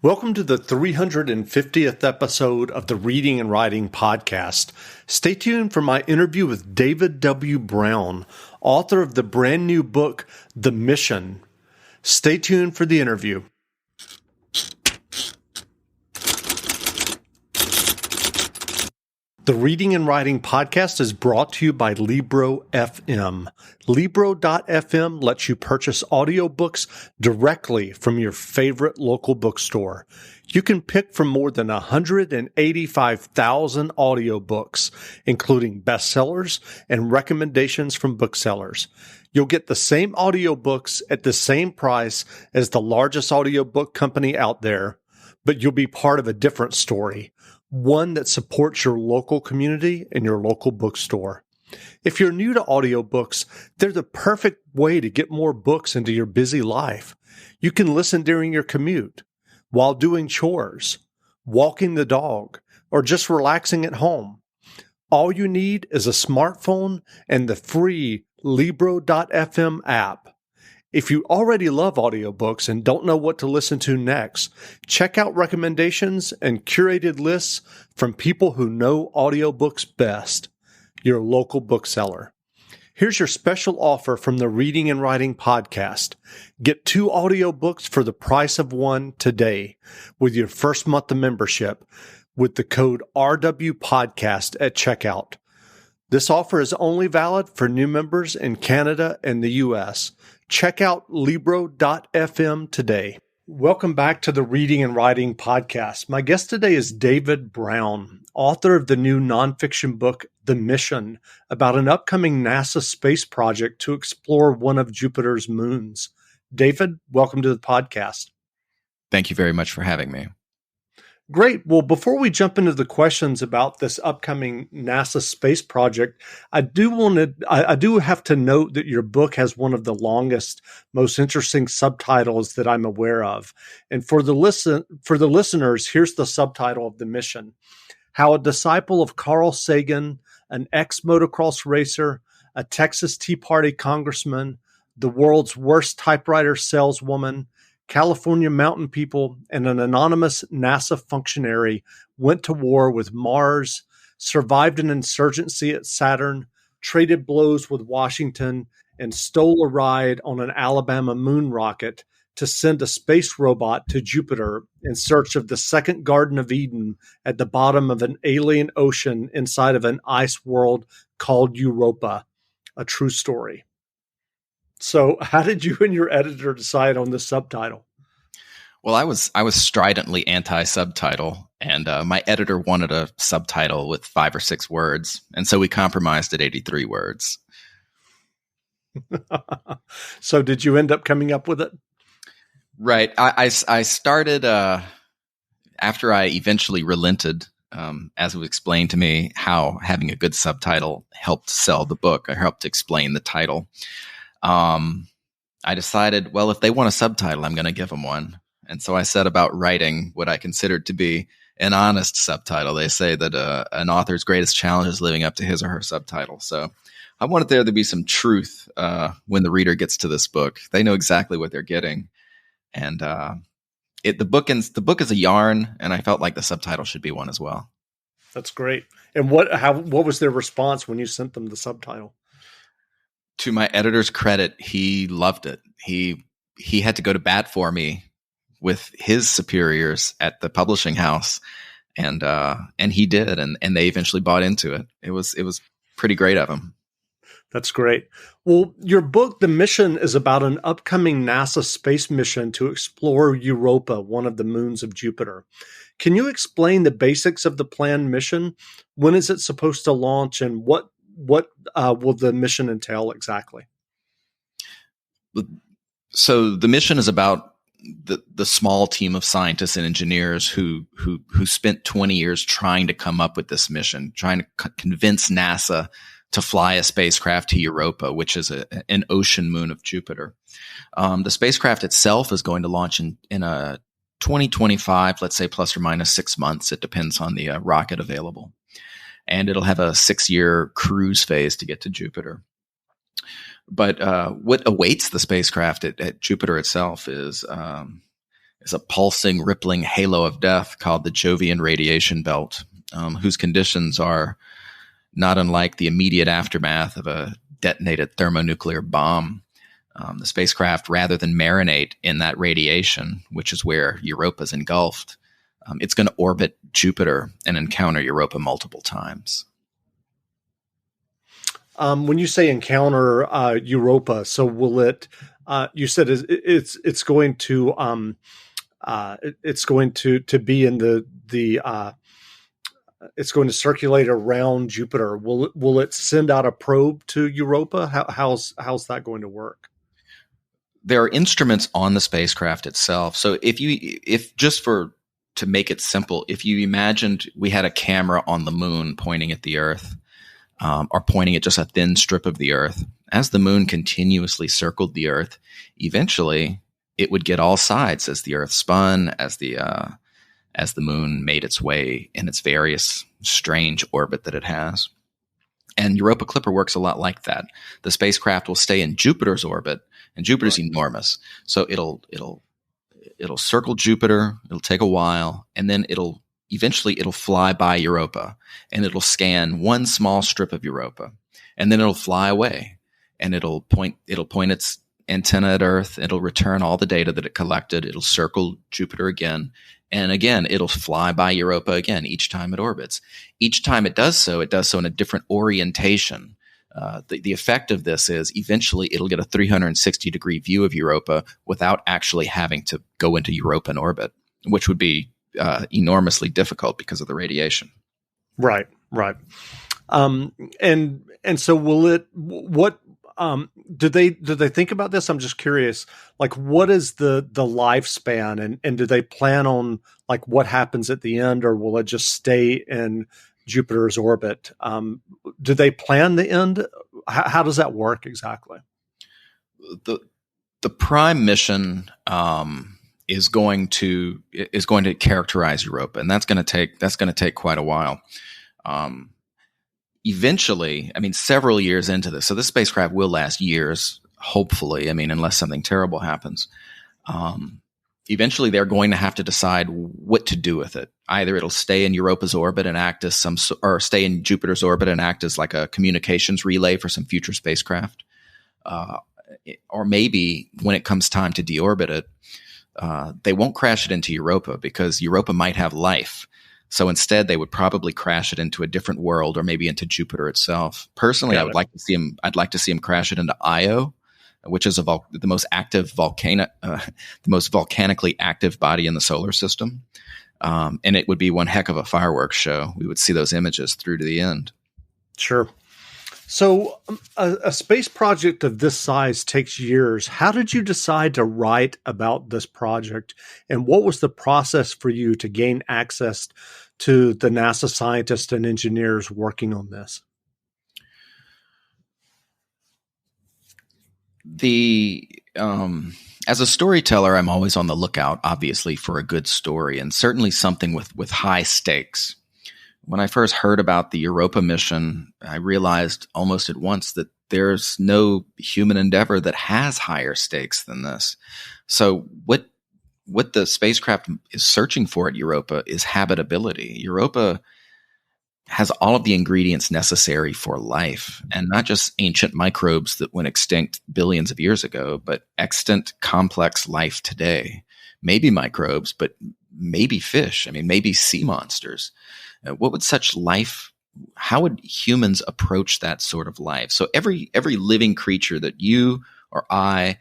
Welcome to the 350th episode of the Reading and Writing Podcast. Stay tuned for my interview with David W. Brown, author of the brand new book, The Mission. Stay tuned for the interview. The Reading and Writing Podcast is brought to you by Libro FM. Libro.fm lets you purchase audiobooks directly from your favorite local bookstore. You can pick from more than 185,000 audiobooks, including bestsellers and recommendations from booksellers. You'll get the same audiobooks at the same price as the largest audiobook company out there, but you'll be part of a different story. One that supports your local community and your local bookstore. If you're new to audiobooks, they're the perfect way to get more books into your busy life. You can listen during your commute, while doing chores, walking the dog, or just relaxing at home. All you need is a smartphone and the free Libro.fm app. If you already love audiobooks and don't know what to listen to next, check out recommendations and curated lists from people who know audiobooks best, your local bookseller. Here's your special offer from the Reading and Writing Podcast. Get 2 audiobooks for the price of one today with your first month of membership with the code RWPodcast at checkout. This offer is only valid for new members in Canada and the U.S. Check out Libro.fm today. Welcome back to the Reading and Writing Podcast. My guest today is David Brown, author of the new nonfiction book, The Mission, about an upcoming NASA space project to explore one of Jupiter's moons. David, welcome to the podcast. Thank you very much for having me. Great. Well, before we jump into the questions about this upcoming NASA space project, I do have to note that your book has one of the longest, most interesting subtitles that I'm aware of. And for the listeners, here's the subtitle of The Mission: How a disciple of Carl Sagan, an ex-motocross racer, a Texas Tea Party congressman, the world's worst typewriter saleswoman, California mountain people, and an anonymous NASA functionary went to war with Mars, survived an insurgency at Saturn, traded blows with Washington, and stole a ride on an Alabama moon rocket to send a space robot to Jupiter in search of the second Garden of Eden at the bottom of an alien ocean inside of an ice world called Europa. A true story. So how did you and your editor decide on this subtitle? Well, I was stridently anti-subtitle, and my editor wanted a subtitle with 5 or 6 words, and so we compromised at 83 words. So did you end up coming up with it? Right. I started, after I eventually relented, as it was explained to me how having a good subtitle helped sell the book, or helped explain the title. I decided, well, if they want a subtitle, I'm going to give them one. And so I set about writing what I considered to be an honest subtitle. They say that an author's greatest challenge is living up to his or her subtitle. So I wanted there to be some truth when the reader gets to this book. They know exactly what they're getting. And the book is a yarn, and I felt like the subtitle should be one as well. That's great. And what was their response when you sent them the subtitle? To my editor's credit, he loved it. He had to go to bat for me with his superiors at the publishing house, and he did, and they eventually bought into it. It was pretty great of him. That's great. Well, your book, The Mission, is about an upcoming NASA space mission to explore Europa, one of the moons of Jupiter. Can you explain the basics of the planned mission? When is it supposed to launch, and what will the mission entail exactly? So the mission is about the small team of scientists and engineers who spent 20 years trying to come up with this mission, trying to convince NASA to fly a spacecraft to Europa, which is an ocean moon of Jupiter. The spacecraft itself is going to launch in 2025, let's say plus or minus 6 months. It depends on the rocket available. And it'll have a 6-year cruise phase to get to Jupiter. But what awaits the spacecraft at Jupiter itself is is a pulsing, rippling halo of death called the Jovian radiation belt, whose conditions are not unlike the immediate aftermath of a detonated thermonuclear bomb. The spacecraft, rather than marinate in that radiation, which is where Europa is engulfed, it's going to orbit Jupiter and encounter Europa multiple times. When you say encounter Europa, so will it? You said it's going to it's going to be in the it's going to circulate around Jupiter. Will it send out a probe to Europa? How's that going to work? There are instruments on the spacecraft itself. So to make it simple, if you imagined we had a camera on the moon pointing at the Earth, or pointing at just a thin strip of the Earth, as the moon continuously circled the Earth, eventually it would get all sides as the Earth spun, as the moon made its way in its various strange orbit that it has. And Europa Clipper works a lot like that. The spacecraft will stay in Jupiter's orbit, and Jupiter's enormous. So it'll circle Jupiter, it'll take a while, and then it'll fly by Europa, and it'll scan one small strip of Europa, and then it'll fly away, and it'll point its antenna at Earth. It'll return all the data that it collected. It'll circle Jupiter again. And again, it'll fly by Europa again each time it orbits. Each time it does so in a different orientation. The effect of this is eventually it'll get a 360-degree view of Europa without actually having to go into Europan orbit, which would be enormously difficult because of the radiation. Right. And so will it? What do they think about this? I'm just curious. Like, what is the lifespan, and do they plan on like what happens at the end, or will it just stay in Jupiter's orbit? Do they plan the end? How does that work exactly? The prime mission is going to characterize Europa, and that's going to take quite a while. Eventually, I mean, several years into this, so this spacecraft will last years, hopefully. I mean, unless something terrible happens. Eventually, they're going to have to decide what to do with it. Either it'll stay in Europa's orbit and act as or stay in Jupiter's orbit and act as like a communications relay for some future spacecraft, or maybe when it comes time to deorbit it, they won't crash it into Europa because Europa might have life. So instead, they would probably crash it into a different world, or maybe into Jupiter itself. Personally, I'd like to see him crash it into Io, which is the most active the most volcanically active body in the solar system. And it would be one heck of a fireworks show. We would see those images through to the end. Sure. So a space project of this size takes years. How did you decide to write about this project? And what was the process for you to gain access to the NASA scientists and engineers working on this? As a storyteller, I'm always on the lookout, obviously, for a good story, and certainly something with high stakes. When I first heard about the Europa mission, I realized almost at once that there's no human endeavor that has higher stakes than this. So what the spacecraft is searching for at Europa is habitability. Europa has all of the ingredients necessary for life, and not just ancient microbes that went extinct billions of years ago, but extant complex life today. Maybe microbes, but maybe fish. I mean, maybe sea monsters. What would such life, how would humans approach that sort of life? So every living creature that you or I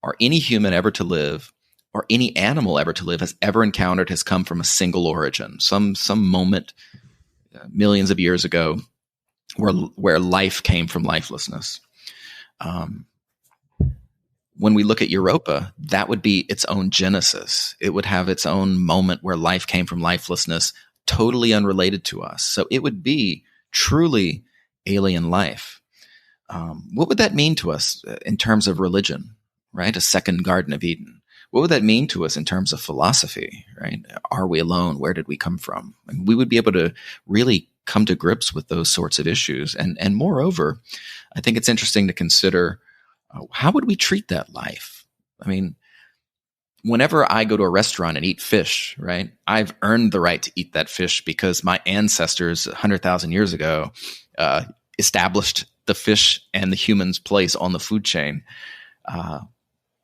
or any human ever to live or any animal ever to live has ever encountered has come from a single origin, some moment millions of years ago where life came from lifelessness. When we look at Europa, that would be its own genesis. It would have its own moment where life came from lifelessness, totally unrelated to us. So it would be truly alien life. What would that mean to us in terms of religion, right? A second Garden of Eden. What would that mean to us in terms of philosophy, right? Are we alone? Where did we come from? And we would be able to really come to grips with those sorts of issues. And moreover, I think it's interesting to consider how would we treat that life? I mean, whenever I go to a restaurant and eat fish, right, I've earned the right to eat that fish because my ancestors 100,000 years ago established the fish and the human's place on the food chain.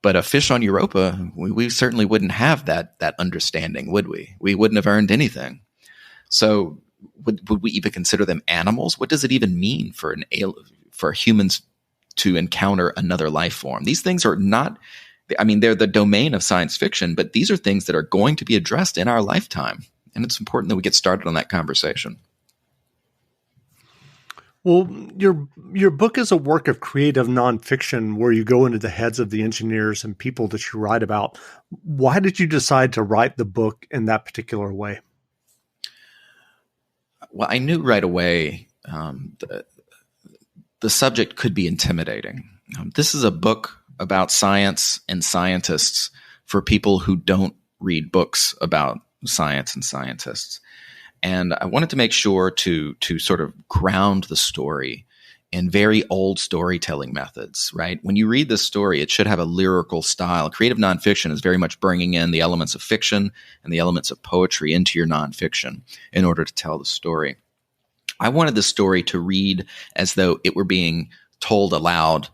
But a fish on Europa, we certainly wouldn't have that understanding, would we? We wouldn't have earned anything. So would we even consider them animals? What does it even mean for humans to encounter another life form? These things are not, I mean, they're the domain of science fiction, but these are things that are going to be addressed in our lifetime. And it's important that we get started on that conversation. Well, your book is a work of creative nonfiction where you go into the heads of the engineers and people that you write about. Why did you decide to write the book in that particular way? Well, I knew right away the subject could be intimidating. This is a book about science and scientists for people who don't read books about science and scientists. And I wanted to make sure to sort of ground the story in very old storytelling methods, right? When you read this story, it should have a lyrical style. Creative nonfiction is very much bringing in the elements of fiction and the elements of poetry into your nonfiction in order to tell the story. I wanted the story to read as though it were being told aloud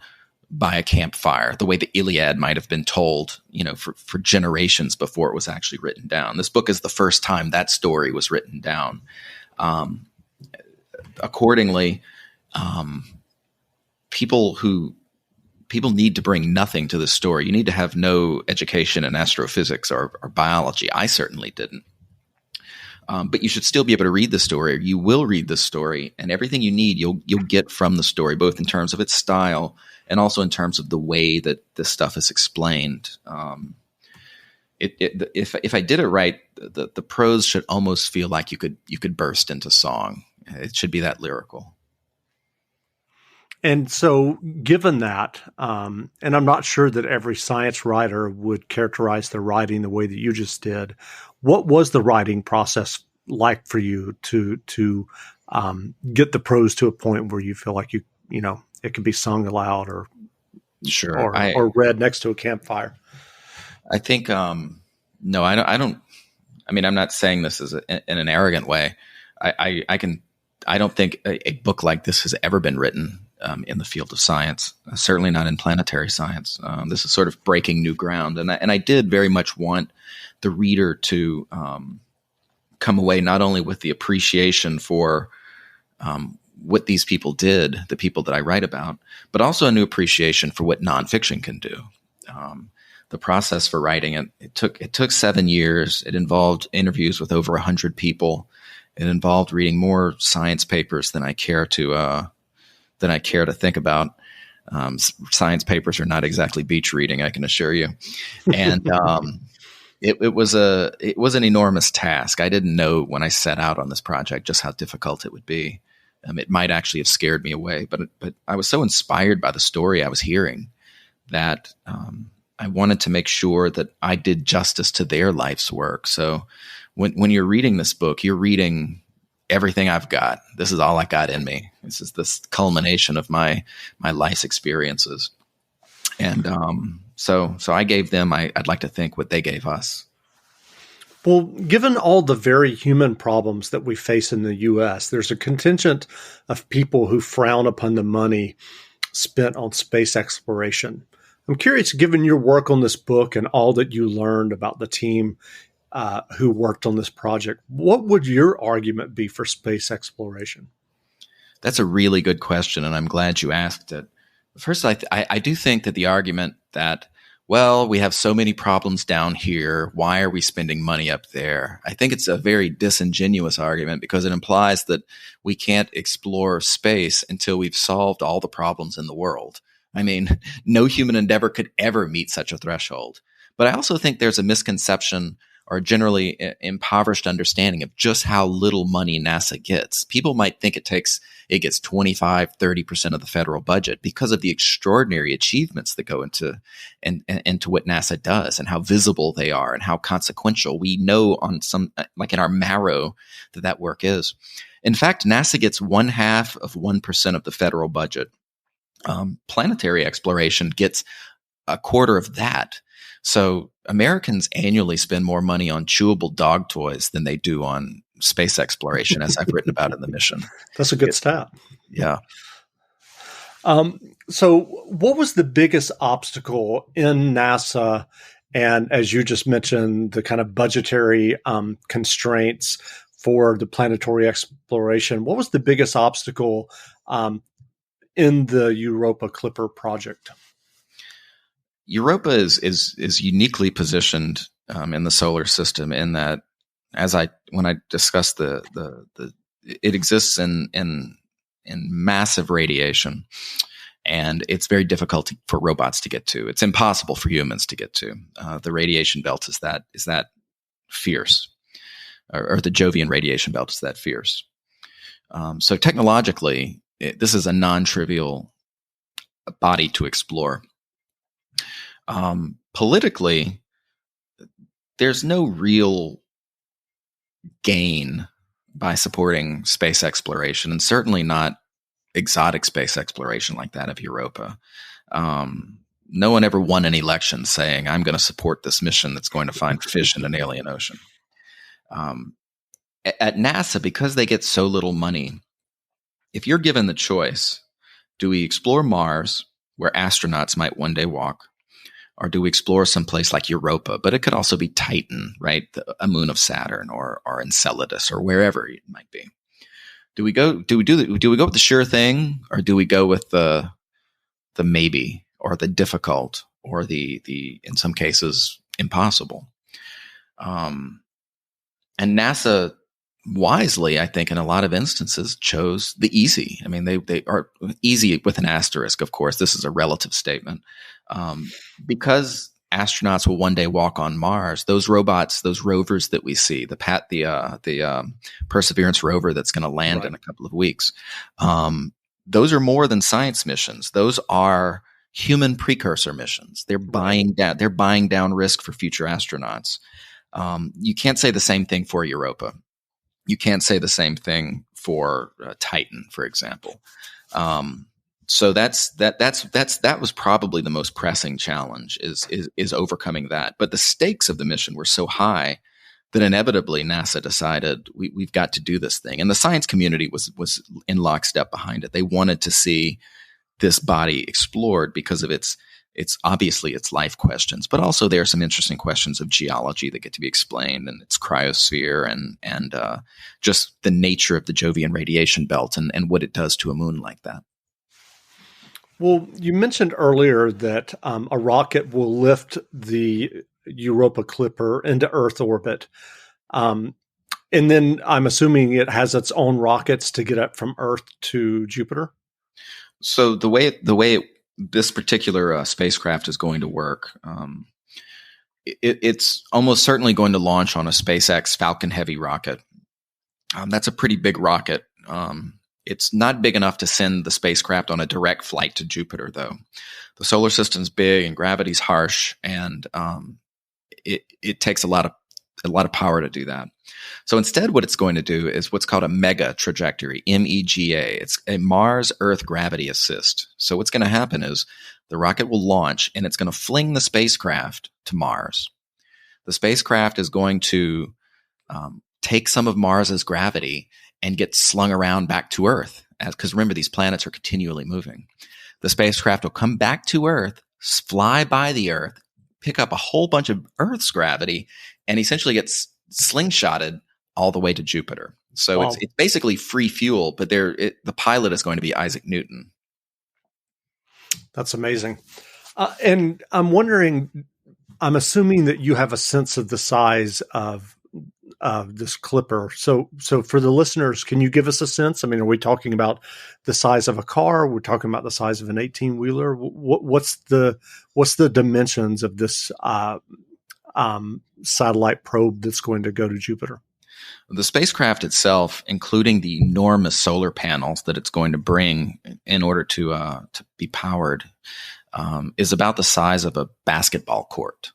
by a campfire, the way the Iliad might have been told, for generations before it was actually written down. This book is the first time that story was written down. Accordingly, people need to bring nothing to the story. You need to have no education in astrophysics or biology. I certainly didn't. But you should still be able to read the story. You will read the story, and everything you need, you'll get from the story, both in terms of its style and also in terms of the way that this stuff is explained. If I did it right, the prose should almost feel like you could burst into song. It should be that lyrical. And so given that, and I'm not sure that every science writer would characterize their writing the way that you just did, what was the writing process like for you to get the prose to a point where you feel like it can be sung aloud or sure or read next to a campfire? I think no, I don't. I mean, I'm not saying this in an arrogant way. I don't think a book like this has ever been written in the field of science. Certainly not in planetary science. This is sort of breaking new ground, and I did very much want the reader to come away not only with the appreciation for what these people did, the people that I write about, but also a new appreciation for what nonfiction can do. The process for writing it took 7 years. It involved interviews with over 100 people. It involved reading more science papers than I care to think about. Science papers are not exactly beach reading, I can assure you. And it was an enormous task. I didn't know when I set out on this project just how difficult it would be. It might actually have scared me away, but I was so inspired by the story I was hearing that I wanted to make sure that I did justice to their life's work. So when you're reading this book, you're reading everything I've got. This is all I got in me. This is this culmination of my life's experiences. And so I gave them, I'd like to think, what they gave us. Well, given all the very human problems that we face in the U.S., there's a contingent of people who frown upon the money spent on space exploration. I'm curious, given your work on this book and all that you learned about the team who worked on this project, what would your argument be for space exploration? That's a really good question, and I'm glad you asked it. First, I do think that the argument that, well, we have so many problems down here, why are we spending money up there? I think it's a very disingenuous argument because it implies that we can't explore space until we've solved all the problems in the world. I mean, no human endeavor could ever meet such a threshold. But I also think there's a misconception or a generally impoverished understanding of just how little money NASA gets. People might think it gets 25, 30% of the federal budget because of the extraordinary achievements that go into what NASA does and how visible they are and how consequential. We know on some, like in our marrow, that work is. In fact, NASA gets 0.5% of the federal budget. Planetary exploration gets 1/4 of that. So Americans annually spend more money on chewable dog toys than they do on space exploration, as I've written about in the mission. That's a good stat. Yeah. So what was the biggest obstacle in NASA? And as you just mentioned, the kind of budgetary constraints for the planetary exploration. What was the biggest obstacle in the Europa Clipper project? Europa is uniquely positioned in the solar system in that, when I discuss it exists in massive radiation, and it's very difficult for robots to get to. It's impossible for humans to get to. The radiation belt is that fierce, or the Jovian radiation belt is that fierce. So technologically, this is a non-trivial body to explore. Politically, there's no real gain by supporting space exploration, and certainly not exotic space exploration like that of Europa. No one ever won an election saying, I'm going to support this mission that's going to find fish in an alien ocean. At NASA, because they get so little money, if you're given the choice, do we explore Mars, where astronauts might one day walk, or do we explore someplace like Europa? But it could also be Titan, right? A moon of Saturn, or Enceladus, or wherever it might be. Do we go with the sure thing, or do we go with the maybe, or the difficult, or the in some cases impossible? And NASA wisely, I think, in a lot of instances, chose the easy. I mean, they are easy with an asterisk, of course. This is a relative statement. Because astronauts will one day walk on Mars, those robots, those rovers that we see, the Perseverance rover that's going to land in a couple of weeks, those are more than science missions. Those are human precursor missions. They're buying down risk for future astronauts. You can't say the same thing for Europa. You can't say the same thing for Titan, for example. So that was probably the most pressing challenge is overcoming that. But the stakes of the mission were so high that inevitably NASA decided we've got to do this thing. And the science community was in lockstep behind it. They wanted to see this body explored because of its obviously its life questions, but also there are some interesting questions of geology that get to be explained, and its cryosphere, and just the nature of the Jovian radiation belt and what it does to a moon like that. Well, you mentioned earlier that a rocket will lift the Europa Clipper into Earth orbit. And then I'm assuming it has its own rockets to get up from Earth to Jupiter. So the way this particular spacecraft is going to work, it's almost certainly going to launch on a SpaceX Falcon Heavy rocket. That's a pretty big rocket. It's not big enough to send the spacecraft on a direct flight to Jupiter, though. The solar system's big and gravity's harsh, and it takes a lot of power to do that. So instead, what it's going to do is what's called a mega trajectory, MEGA. It's a Mars-Earth gravity assist. So what's going to happen is the rocket will launch, and it's going to fling the spacecraft to Mars. The spacecraft is going to take some of Mars's gravity and get slung around back to Earth. Because remember, these planets are continually moving. The spacecraft will come back to Earth, fly by the Earth, pick up a whole bunch of Earth's gravity, and essentially gets slingshotted all the way to Jupiter. So wow. It's basically free fuel, but the pilot is going to be Isaac Newton. That's amazing. And I'm wondering, I'm assuming that you have a sense of the size of this clipper. So for the listeners, can you give us a sense? I mean, are we talking about the size of a car? We're talking about the size of an 18-wheeler. What's the dimensions of this satellite probe that's going to go to Jupiter? The spacecraft itself, including the enormous solar panels that it's going to bring in order to be powered, is about the size of a basketball court.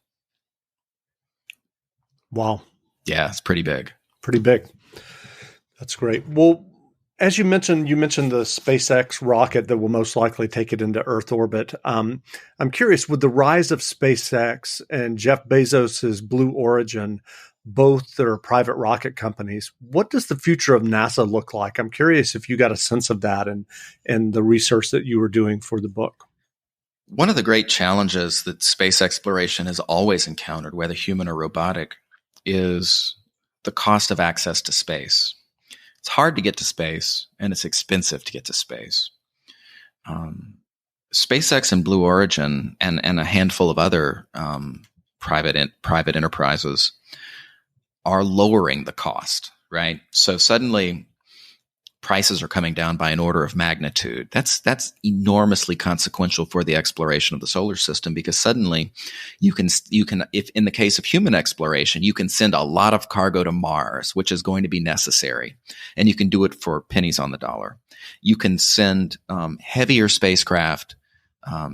Wow. Yeah, it's pretty big. Pretty big. That's great. Well, as you mentioned the SpaceX rocket that will most likely take it into Earth orbit. I'm curious, with the rise of SpaceX and Jeff Bezos's Blue Origin, both that are private rocket companies, what does the future of NASA look like? I'm curious if you got a sense of that and the research that you were doing for the book. One of the great challenges that space exploration has always encountered, whether human or robotic, is the cost of access to space. It's hard to get to space, and it's expensive to get to space. SpaceX and Blue Origin and a handful of other private enterprises are lowering the cost, right? So suddenly prices are coming down by an order of magnitude. That's enormously consequential for the exploration of the solar system, because suddenly you can, if in the case of human exploration, you can send a lot of cargo to Mars, which is going to be necessary, and you can do it for pennies on the dollar. You can send heavier spacecraft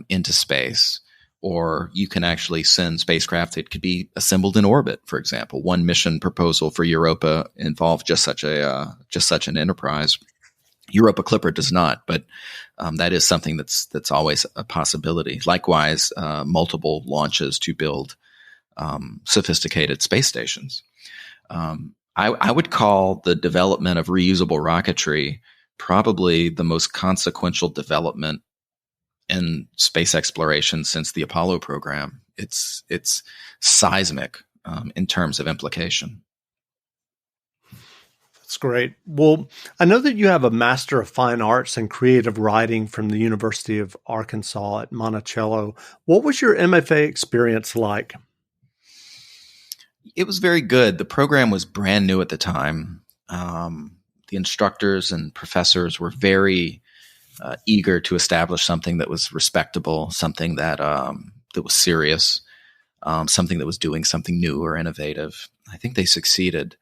into space, or you can actually send spacecraft that could be assembled in orbit. For example, one mission proposal for Europa involved just such an enterprise. Europa Clipper does not, but that is something that's always a possibility. Likewise, multiple launches to build sophisticated space stations. I would call the development of reusable rocketry probably the most consequential development in space exploration since the Apollo program. It's seismic in terms of implication. That's great. Well, I know that you have a Master of Fine Arts in Creative Writing from the University of Arkansas at Monticello. What was your MFA experience like? It was very good. The program was brand new at the time. The instructors and professors were very eager to establish something that was respectable, something that was serious, something that was doing something new or innovative. I think they succeeded.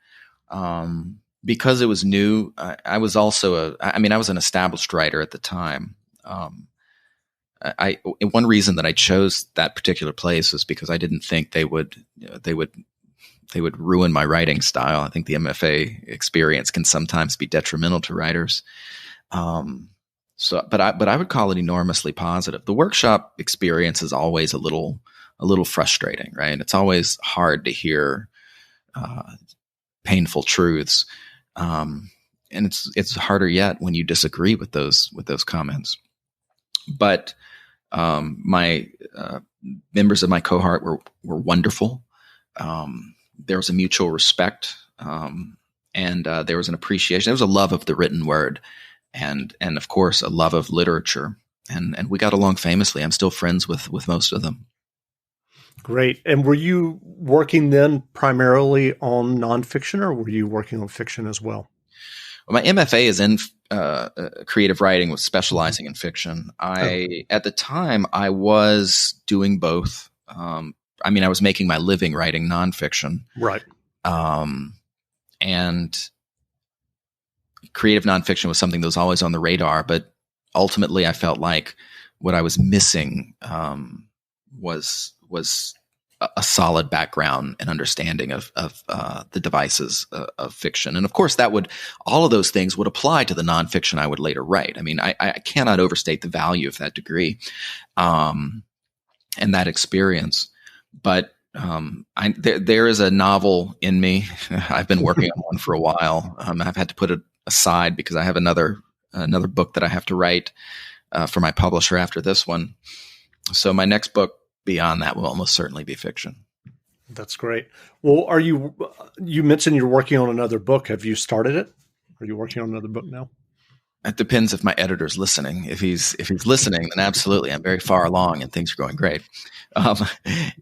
Because it was new, I was also I was an established writer at the time. One reason that I chose that particular place is because I didn't think they would ruin my writing style. I think the MFA experience can sometimes be detrimental to writers. But I would call it enormously positive. The workshop experience is always a little frustrating, right? It's always hard to hear painful truths, and it's harder yet when you disagree with those comments. But my members of my cohort were wonderful. There was a mutual respect, and there was an appreciation. There was a love of the written word. And of course, a love of literature. And we got along famously. I'm still friends with most of them. Great. And were you working then primarily on nonfiction, or were you working on fiction as well? Well, my MFA is in creative writing with specializing in fiction. At the time, I was doing both. I was making my living writing nonfiction. Right. And creative nonfiction was something that was always on the radar, but ultimately I felt like what I was missing was a solid background and understanding of the devices of fiction. And of course, all of those things would apply to the nonfiction I would later write. I cannot overstate the value of that degree and that experience. But there is a novel in me. I've been working on one for a while. I've had to put it aside because I have another book that I have to write for my publisher after this one. So my next book beyond that will almost certainly be fiction. That's great. Well, you mentioned you're working on another book. Have you started it? Are you working on another book now? It depends if my editor's listening. If he's listening, then absolutely. I'm very far along and things are going great.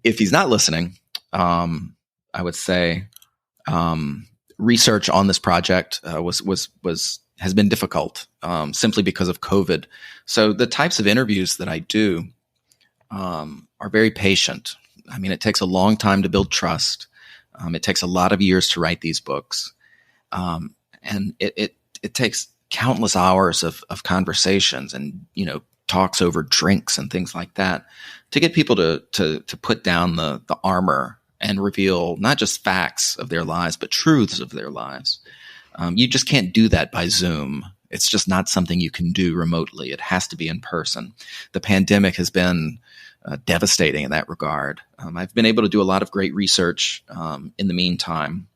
If he's not listening, I would say research on this project has been difficult simply because of COVID. So the types of interviews that I do are very patient. It takes a long time to build trust. It takes a lot of years to write these books, and it takes countless hours of conversations and talks over drinks and things like that to get people to put down the armor and reveal not just facts of their lives, but truths of their lives. You just can't do that by Zoom. It's just not something you can do remotely. It has to be in person. The pandemic has been devastating in that regard. I've been able to do a lot of great research in the meantime,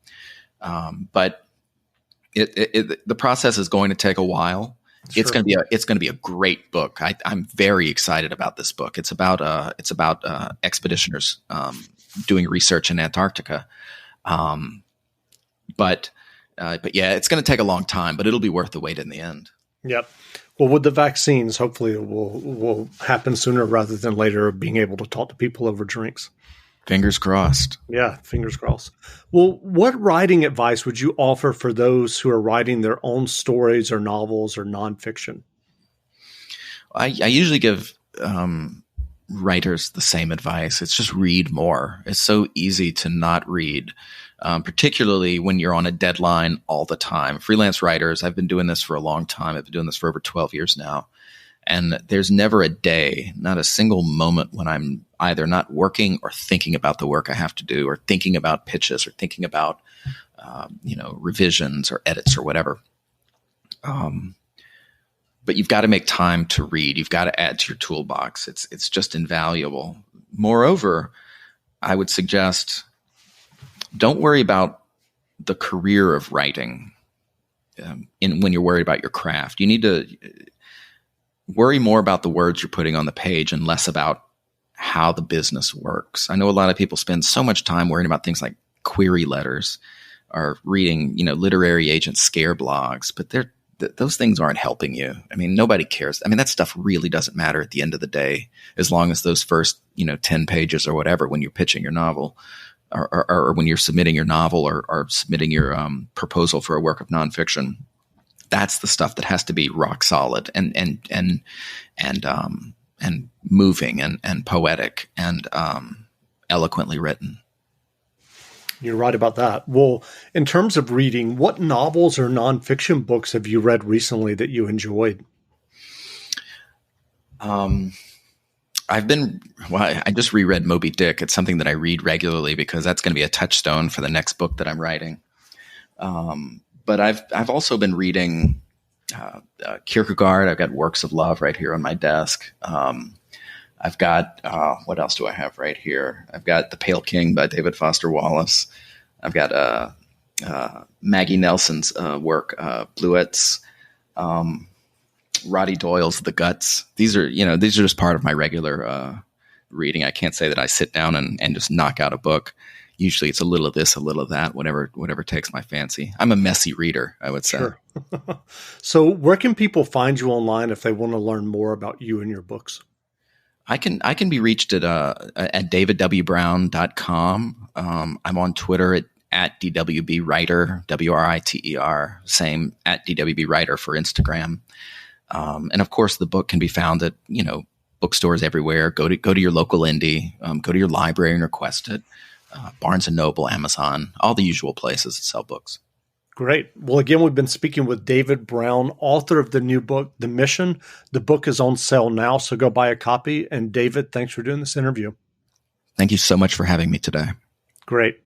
but the process is going to take a while. Sure. It's going to be a great book. I'm very excited about this book. It's about expeditioners doing research in Antarctica. But yeah, it's going to take a long time, but it'll be worth the wait in the end. Yep. Well, with the vaccines, hopefully it will happen sooner rather than later, being able to talk to people over drinks. Fingers crossed. Yeah, fingers crossed. Well, what writing advice would you offer for those who are writing their own stories or novels or nonfiction? I usually give writers the same advice. It's just read more. It's so easy to not read, particularly when you're on a deadline all the time. Freelance writers, I've been doing this for a long time. I've been doing this for over 12 years now. And there's never a day, not a single moment when I'm either not working or thinking about the work I have to do, or thinking about pitches, or thinking about, revisions or edits or whatever. But you've got to make time to read. You've got to add to your toolbox. It's just invaluable. Moreover, I would suggest don't worry about the career of writing when you're worried about your craft. You need to worry more about the words you're putting on the page and less about how the business works. I know a lot of people spend so much time worrying about things like query letters or reading, literary agent scare blogs, but those things aren't helping you. I mean, nobody cares. I mean, that stuff really doesn't matter at the end of the day, as long as those first, 10 pages or whatever, when you're pitching your novel or when you're submitting your novel or submitting your proposal for a work of nonfiction, that's the stuff that has to be rock solid and moving and poetic and eloquently written. You're right about that. Well, in terms of reading, what novels or nonfiction books have you read recently that you enjoyed? I just reread Moby Dick. It's something that I read regularly because that's going to be a touchstone for the next book that I'm writing. But I've also been reading Kierkegaard. I've got Works of Love right here on my desk. I've got what else do I have right here? I've got The Pale King by David Foster Wallace. I've got Maggie Nelson's work, Bluets. Roddy Doyle's The Guts. These are just part of my regular reading. I can't say that I sit down and just knock out a book. Usually it's a little of this, a little of that, whatever takes my fancy. I'm a messy reader, I would say. Sure. So where can people find you online if they want to learn more about you and your books? I can be reached at davidwbrown.com. I'm on Twitter at DWBWriter, WRITER, same at DWBWriter for Instagram. And of course the book can be found at, bookstores everywhere. Go to your local indie, go to your library and request it. Barnes & Noble, Amazon, all the usual places that sell books. Great. Well, again, we've been speaking with David Brown, author of the new book, The Mission. The book is on sale now, so go buy a copy. And David, thanks for doing this interview. Thank you so much for having me today. Great.